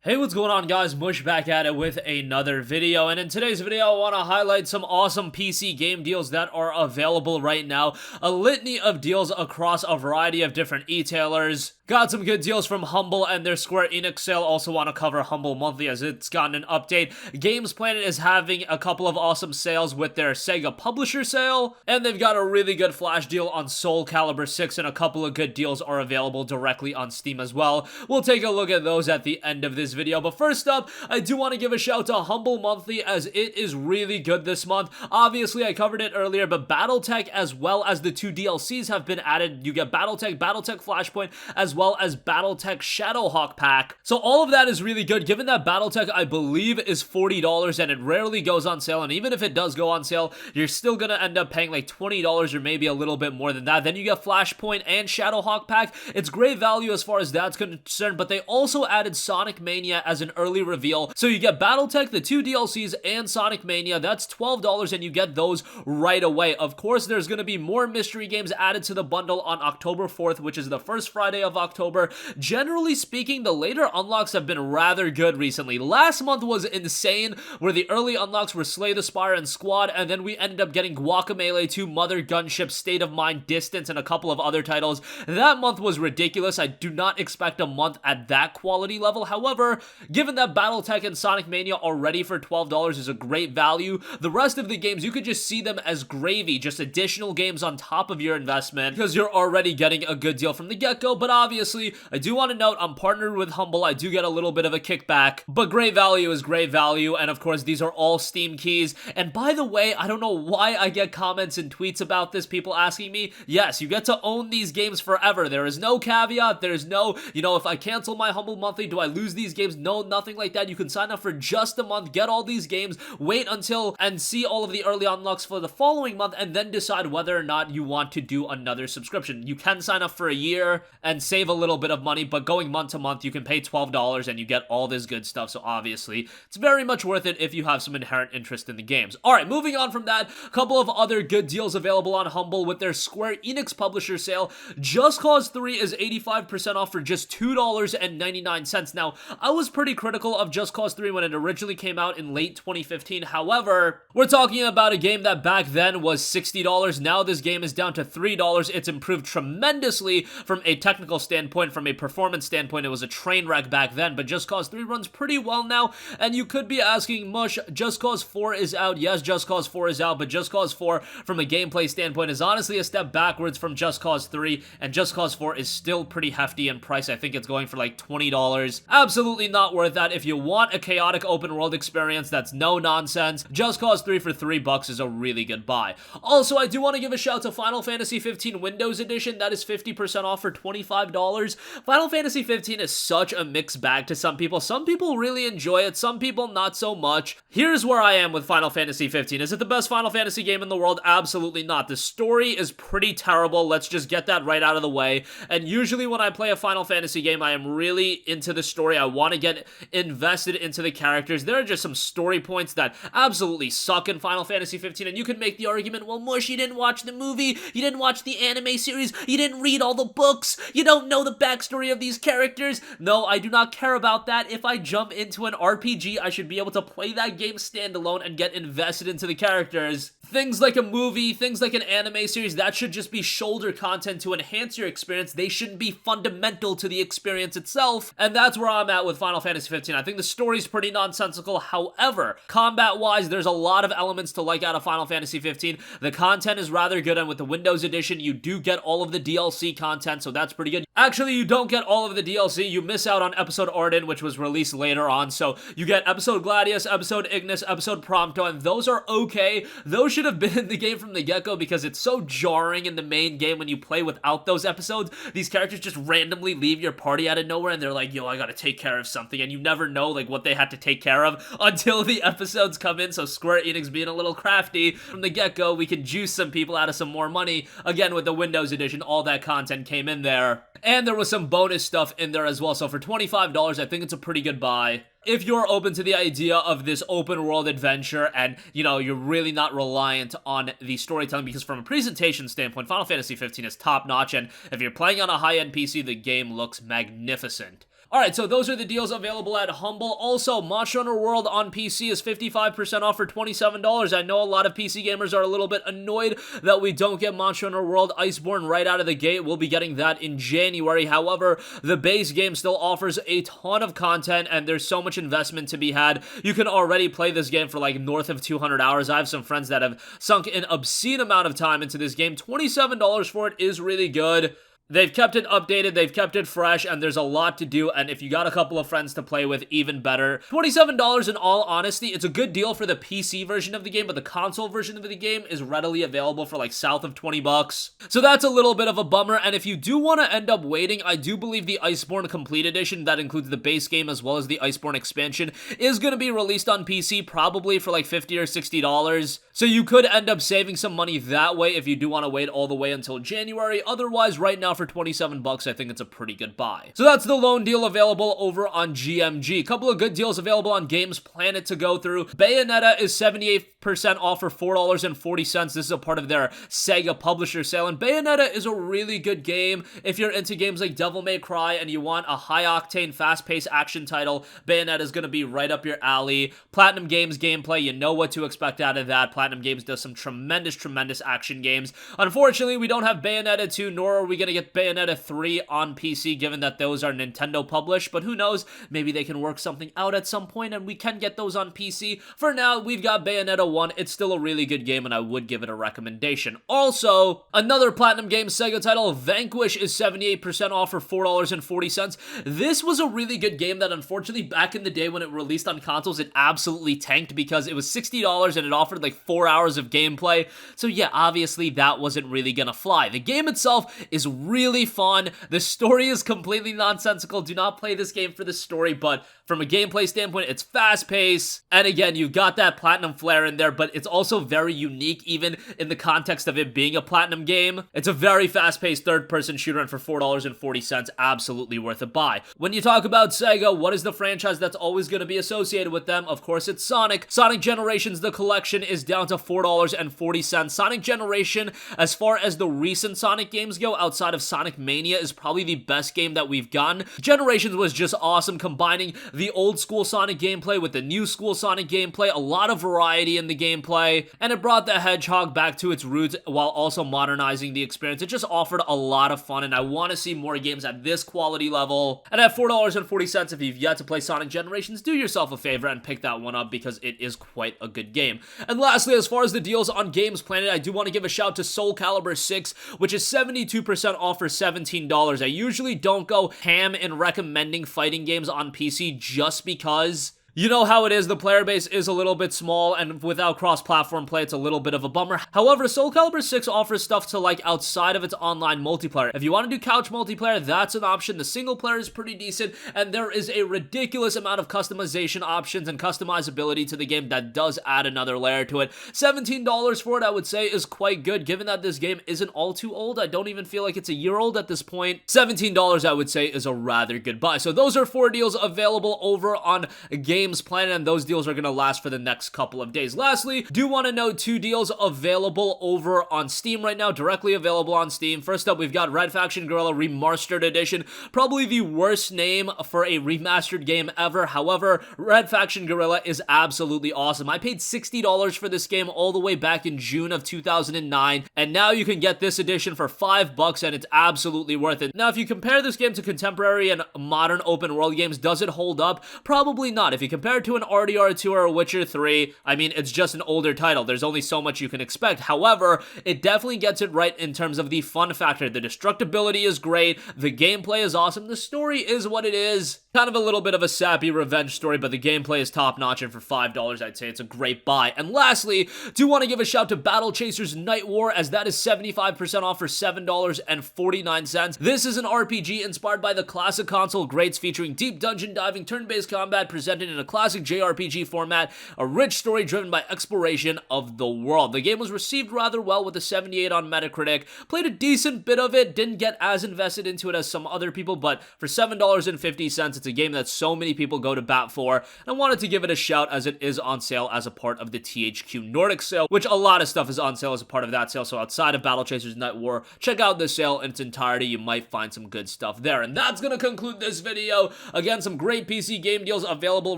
Hey, what's going on, guys? Mush back at it with another video, and in today's video I want to highlight some awesome PC game deals that are available right now. A litany of deals across a variety of different e-tailers. Got some good deals from Humble and their Square Enix sale. Also want to cover Humble Monthly as it's gotten an update. Games Planet is having a couple of awesome sales with their Sega Publisher sale, and they've got a really good flash deal on SOULCALIBUR 6, and a couple of good deals are available directly on Steam as well. We'll take a look at those at the end of this video, but first up, I do want to give a shout to Humble Monthly as it is really good this month. Obviously, I covered it earlier, but Battletech as well as the two DLCs have been added. You get Battletech Flashpoint, as well as Battletech Shadowhawk Pack. So all of that is really good, given that Battletech, I believe, is $40 and it rarely goes on sale, and even if it does go on sale, you're still gonna end up paying like $20 or maybe a little bit more than that. Then you get Flashpoint and Shadowhawk Pack. It's great value as far as that's concerned, but they also added Sonic Mania as an early reveal. So you get Battletech, the two DLCs, and Sonic Mania. That's $12 and you get those right away. Of course, there's gonna be more mystery games added to the bundle on October 4th, which is the first Friday of October. Generally speaking, the later unlocks have been rather good recently. Last month was insane, where the early unlocks were Slay the Spire and Squad, and then we ended up getting Guacamelee 2, Mother Gunship, State of Mind, Distance, and a couple of other titles. That month was ridiculous. I do not expect a month at that quality level. However, given that Battletech and Sonic Mania already for $12 is a great value, the rest of the games, you could just see them as gravy, just additional games on top of your investment, because you're already getting a good deal from the get-go. But obviously, I do want to note, I'm partnered with Humble. I do get a little bit of a kickback, but great value is great value, and of course, these are all Steam keys. And by the way, I don't know why I get comments and tweets about this, people asking me, yes, you get to own these games forever. There is no caveat, there's no, if I cancel my Humble Monthly, do I lose these games? No, nothing like that. You can sign up for just a month, get all these games, wait until and see all of the early unlocks for the following month, and then decide whether or not you want to do another subscription. You can sign up for a year and save a little bit of money, but going month to month, you can pay $12 and you get all this good stuff. So obviously, it's very much worth it if you have some inherent interest in the games. Alright, moving on from that, a couple of other good deals available on Humble with their Square Enix Publisher sale. Just Cause 3 is 85% off for just $2.99. Now, I was pretty critical of Just Cause 3 when it originally came out in late 2015. However, we're talking about a game that back then was $60. Now this game is down to $3. It's improved tremendously from a technical standpoint, from a performance standpoint. It was a train wreck back then, but Just Cause 3 runs pretty well now. And you could be asking, Mush, Just Cause 4 is out. Yes, Just Cause 4 is out, but Just Cause 4 from a gameplay standpoint is honestly a step backwards from Just Cause 3, and Just Cause 4 is still pretty hefty in price. I think it's going for like $20. Absolutely not worth that. If you want a chaotic open world experience that's no nonsense, Just Cause 3 for $3 is a really good buy. Also, I do want to give a shout to Final Fantasy 15 Windows Edition. That is 50% off for $25. Final Fantasy 15 is such a mixed bag to some people. Some people really enjoy it, some people not so much. Here's where I am with Final Fantasy 15. Is it the best Final Fantasy game in the world? Absolutely not. The story is pretty terrible. Let's just get that right out of the way. And usually when I play a Final Fantasy game, I am really into the story. I want to get invested into the characters. There are just some story points that absolutely suck in Final Fantasy 15, and you could make the argument, well, Mush, you didn't watch the movie, you didn't watch the anime series, you didn't read all the books, you don't know the backstory of these characters. No, I do not care about that. If I jump into an RPG, I should be able to play that game standalone and get invested into the characters. Things like a movie, things like an anime series, that should just be shoulder content to enhance your experience. They shouldn't be fundamental to the experience itself, and that's where I'm at with Final Fantasy 15. I think the story's pretty nonsensical. However, combat-wise, there's a lot of elements to like out of Final Fantasy 15. The content is rather good, and with the Windows Edition, you do get all of the DLC content, so that's pretty good. Actually, you don't get all of the DLC. You miss out on Episode Arden, which was released later on, so you get Episode Gladius, Episode Ignis, Episode Prompto, and those are okay. Those should have been in the game from the get-go because it's so jarring in the main game when you play without those episodes. These characters just randomly leave your party out of nowhere, and they're like, yo, I gotta take care of something, and you never know like what they had to take care of until the episodes come in. So Square Enix being a little crafty from the get-go, we can juice some people out of some more money. Again, with the Windows Edition, all that content came in there, and there was some bonus stuff in there as well. So for $25, I think it's a pretty good buy. If you're open to the idea of this open world adventure and, you're really not reliant on the storytelling, because from a presentation standpoint, Final Fantasy 15 is top notch, and if you're playing on a high-end PC, the game looks magnificent. Alright, so those are the deals available at Humble. Also, Monster Hunter World on PC is 55% off for $27. I know a lot of PC gamers are a little bit annoyed that we don't get Monster Hunter World Iceborne right out of the gate. We'll be getting that in January. However, the base game still offers a ton of content, and there's so much investment to be had. You can already play this game for like north of 200 hours. I have some friends that have sunk an obscene amount of time into this game. $27 for it is really good. They've kept it updated, they've kept it fresh, and there's a lot to do, and if you got a couple of friends to play with, even better. $27 in all honesty. It's a good deal for the PC version of the game, but the console version of the game is readily available for like south of 20 bucks. So that's a little bit of a bummer, and if you do want to end up waiting, I do believe the Iceborne Complete Edition, that includes the base game as well as the Iceborne expansion, is going to be released on PC, probably for like $50 or $60. So you could end up saving some money that way if you do want to wait all the way until January. Otherwise, right now for 27 bucks, I think it's a pretty good buy. So that's the lone deal available over on GMG. A couple of good deals available on Games Planet to go through. Bayonetta is 78% off for $4.40. This is a part of their Sega publisher sale, and Bayonetta is a really good game. If you're into games like Devil May Cry and you want a high-octane, fast-paced action title, Bayonetta is going to be right up your alley. Platinum Games gameplay, you know what to expect out of that. Platinum Games does some tremendous action games. Unfortunately, we don't have Bayonetta 2, nor are we going to get Bayonetta 3 on PC, given that those are Nintendo published, but who knows, maybe they can work something out at some point and we can get those on PC. For now, we've got Bayonetta 1. It's still a really good game and I would give it a recommendation. Also, another Platinum Games Sega title, Vanquish, is 78% off for $4.40. This was a really good game that unfortunately back in the day when it released on consoles, it absolutely tanked because it was $60 and it offered like 4 hours of gameplay. So yeah, obviously that wasn't really gonna fly. The game itself is really fun. The story is completely nonsensical. Do not play this game for the story, but from a gameplay standpoint, it's fast-paced, and again, you've got that Platinum flair in there, but it's also very unique, even in the context of it being a Platinum game. It's a very fast-paced third-person shooter, and for $4.40, absolutely worth a buy. When you talk about Sega, what is the franchise that's always going to be associated with them? Of course, it's Sonic. Sonic Generations, the collection, is down to $4.40. Sonic Generation, as far as the recent Sonic games go, outside of Sonic Mania, is probably the best game that we've gotten. Generations was just awesome, combining the old school Sonic gameplay with the new school Sonic gameplay, a lot of variety in the gameplay, and it brought the Hedgehog back to its roots while also modernizing the experience. It just offered a lot of fun, and I want to see more games at this quality level. And at $4.40, if you've yet to play Sonic Generations, do yourself a favor and pick that one up because it is quite a good game. And lastly, as far as the deals on Games Planet, I do want to give a shout to SOULCALIBUR 6, which is 72% off for $17. I usually don't go ham in recommending fighting games on PC just because you know how it is, the player base is a little bit small, and without cross-platform play, it's a little bit of a bummer. However, SOULCALIBUR 6 offers stuff to like outside of its online multiplayer. If you want to do couch multiplayer, that's an option. The single player is pretty decent, and there is a ridiculous amount of customization options and customizability to the game that does add another layer to it. $17 for it, I would say, is quite good, given that this game isn't all too old. I don't even feel like it's a year old at this point. $17, I would say, is a rather good buy. So those are 4 deals available over on Games Planet, and those deals are going to last for the next couple of days. Lastly, do want to note 2 deals available over on Steam right now, directly available on Steam. First up, we've got Red Faction Guerrilla Re-Mars-tered Edition, probably the worst name for a remastered game ever. However, Red Faction Guerrilla is absolutely awesome. I paid $60 for this game all the way back in June of 2009, and now you can get this edition for $5, and it's absolutely worth it. Now, if you compare this game to contemporary and modern open world games, does it hold up? Probably not. If you compare it to an RDR2 or a Witcher 3, I mean, it's just an older title. There's only so much you can expect. However, it definitely gets it right in terms of the fun factor. The destructibility is great. The gameplay is awesome. The story is what it is. Kind of a little bit of a sappy revenge story, but the gameplay is top-notch, and for $5, I'd say it's a great buy. And lastly, do want to give a shout to Battle Chasers Nightwar, as that is 75% off for $7.49. This is an RPG inspired by the classic console greats, featuring deep dungeon diving, turn-based combat presented in a a classic JRPG format, a rich story driven by exploration of the world. The game was received rather well with a 78 on Metacritic, played a decent bit of it, didn't get as invested into it as some other people, but for $7.50, it's a game that so many people go to bat for, and I wanted to give it a shout as it is on sale as a part of the THQ Nordic sale, which a lot of stuff is on sale as a part of that sale, so outside of Battle Chasers Nightwar, check out this sale in its entirety. You might find some good stuff there. And that's gonna conclude this video. Again, some great PC game deals available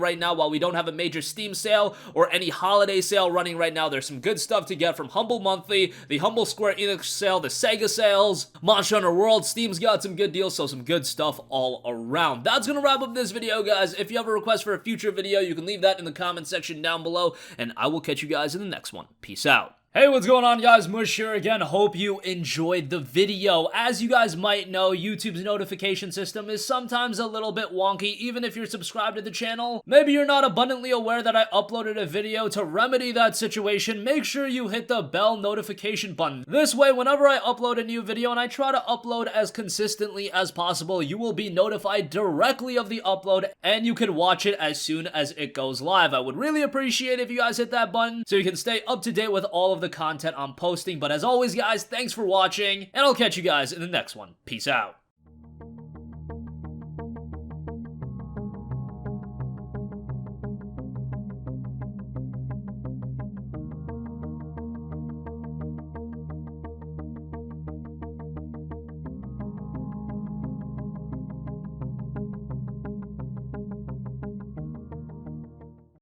right now while we don't have a major Steam sale or any holiday sale running right now. There's some good stuff to get from Humble Monthly, the Humble Square Enix sale, the Sega sales, Monster Hunter World. Steam's got some good deals, so some good stuff all around. That's gonna wrap up this video, guys. If you have a request for a future video, you can leave that in the comment section down below, and I will catch you guys in the next one. Peace out. Hey, what's going on, guys? Mush here again. Hope you enjoyed the video. As you guys might know, YouTube's notification system is sometimes a little bit wonky, even if you're subscribed to the channel. Maybe you're not abundantly aware that I uploaded a video. To remedy that situation, make sure you hit the bell notification button. This way, whenever I upload a new video, and I try to upload as consistently as possible, you will be notified directly of the upload, and you can watch it as soon as it goes live. I would really appreciate it if you guys hit that button so you can stay up to date with all of the content I'm posting. But as always, guys, thanks for watching, and I'll catch you guys in the next one. Peace out.